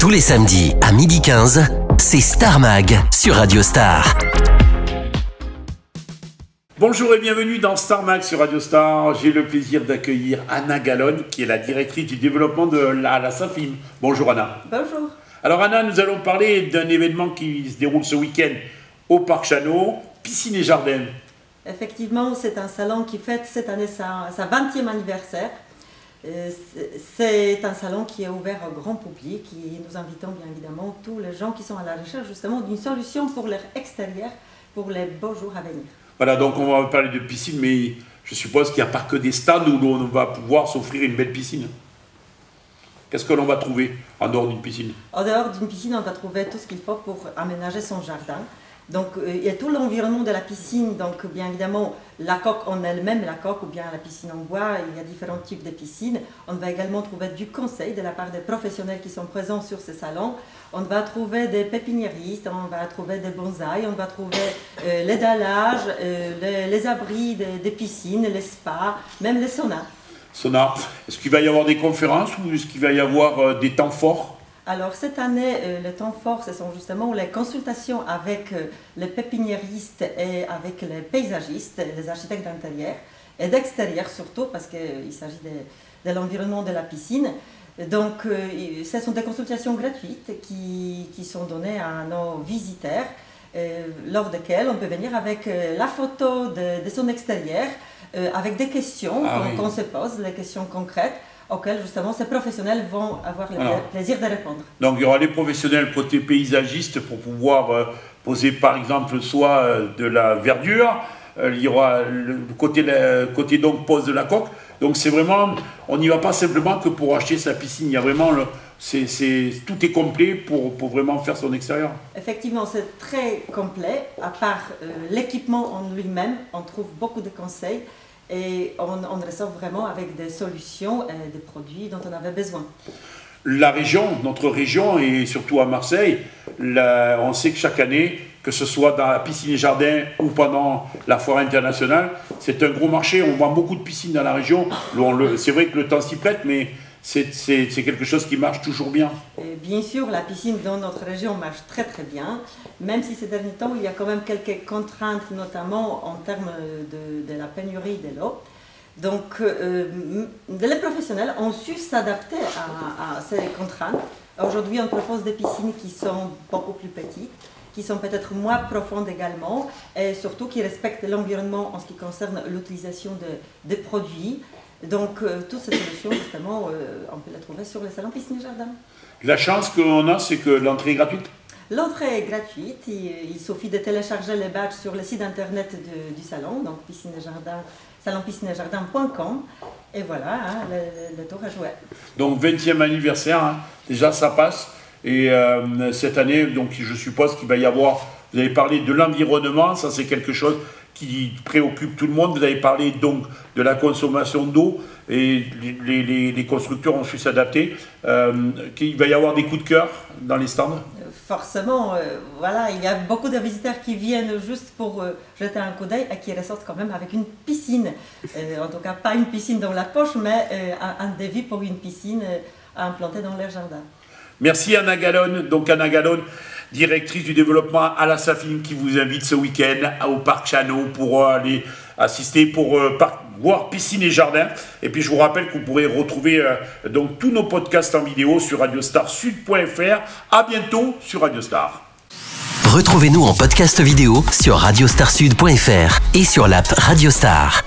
Tous les samedis à 12h15, c'est Star Mag sur Radio Star. Bonjour et bienvenue dans Star Mag sur Radio Star. J'ai le plaisir d'accueillir Anna Gallone, qui est la directrice du développement de la Safim. Bonjour Anna. Bonjour. Alors Anna, nous allons parler d'un événement qui se déroule ce week-end au Parc Chano, Piscine et Jardin. Effectivement, c'est un salon qui fête cette année sa 20e anniversaire. C'est un salon qui est ouvert au grand public et nous invitons bien évidemment tous les gens qui sont à la recherche justement d'une solution pour leur extérieur, pour les beaux jours à venir. Voilà, donc on va parler de piscine, mais je suppose qu'il n'y a pas que des stands où on va pouvoir s'offrir une belle piscine. Qu'est-ce que l'on va trouver en dehors d'une piscine? En dehors d'une piscine, on va trouver tout ce qu'il faut pour aménager son jardin. Donc il y a tout l'environnement de la piscine, donc bien évidemment la coque en elle-même, la coque ou bien la piscine en bois, il y a différents types de piscines. On va également trouver du conseil de la part des professionnels qui sont présents sur ce salon. On va trouver des pépiniéristes, on va trouver des bonsaïs, on va trouver les dallages, les abris des piscines, les spas, même les saunas. Sauna. Est-ce qu'il va y avoir des conférences ou est-ce qu'il va y avoir des temps forts? Alors cette année, le temps fort, ce sont justement les consultations avec les pépiniéristes et avec les paysagistes, les architectes d'intérieur et d'extérieur surtout, parce qu'il s'agit de l'environnement de la piscine. Donc ce sont des consultations gratuites qui sont données à nos visiteurs, lors desquelles on peut venir avec la photo de son extérieur, avec des questions qu'on se pose, les questions concrètes, auxquels justement ces professionnels vont avoir le plaisir de répondre. Donc il y aura les professionnels côté paysagiste pour pouvoir poser par exemple soit de la verdure, il y aura le côté donc pose de la coque. Donc c'est vraiment, on n'y va pas simplement que pour acheter sa piscine, il y a vraiment, tout est complet pour vraiment faire son extérieur. Effectivement, c'est très complet, à part l'équipement en lui-même, on trouve beaucoup de conseils. Et on ressort vraiment avec des solutions et des produits dont on avait besoin. La région, notre région, et surtout à Marseille, on sait que chaque année, que ce soit dans la piscine et jardin ou pendant la foire internationale, c'est un gros marché. On voit beaucoup de piscines dans la région. C'est vrai que le temps s'y prête, mais c'est quelque chose qui marche toujours bien. Et bien sûr, la piscine dans notre région marche très très bien, même si ces derniers temps, il y a quand même quelques contraintes, notamment en termes de la pénurie de l'eau. Donc, les professionnels ont su s'adapter à ces contraintes. Aujourd'hui, on propose des piscines qui sont beaucoup plus petites, qui sont peut-être moins profondes également, et surtout qui respectent l'environnement en ce qui concerne l'utilisation de produits. Donc, toutes ces solutions, justement, on peut les trouver sur le salon Piscine et Jardin. La chance qu'on a, c'est que l'entrée est gratuite? L'entrée est gratuite. Il suffit de télécharger les badges sur le site internet du salon, donc Piscine et Jardin, salonpiscineetjardin.com. Et voilà, hein, le tour à jouer. Donc, 20e anniversaire, hein, déjà ça passe. Et cette année, donc, je suppose qu'il va y avoir, vous avez parlé de l'environnement, ça c'est quelque chose qui préoccupe tout le monde. Vous avez parlé donc de la consommation d'eau et les constructeurs ont su s'adapter. Il va y avoir des coups de cœur dans les stands? Forcément, voilà, il y a beaucoup de visiteurs qui viennent juste pour jeter un coup d'œil et qui ressortent quand même avec une piscine. En tout cas, pas une piscine dans la poche, mais un devis pour une piscine à implanter dans leur jardin. Merci Anna Gallone. Donc Anna Gallone, directrice du développement à la Safim, qui vous invite ce week-end au Parc Chano pour aller assister, pour voir piscine et jardin. Et puis je vous rappelle que vous pourrez retrouver donc tous nos podcasts en vidéo sur radiostarsud.fr. À bientôt sur Radio Star. Retrouvez-nous en podcast vidéo sur radiostarsud.fr et sur l'app Radio Star.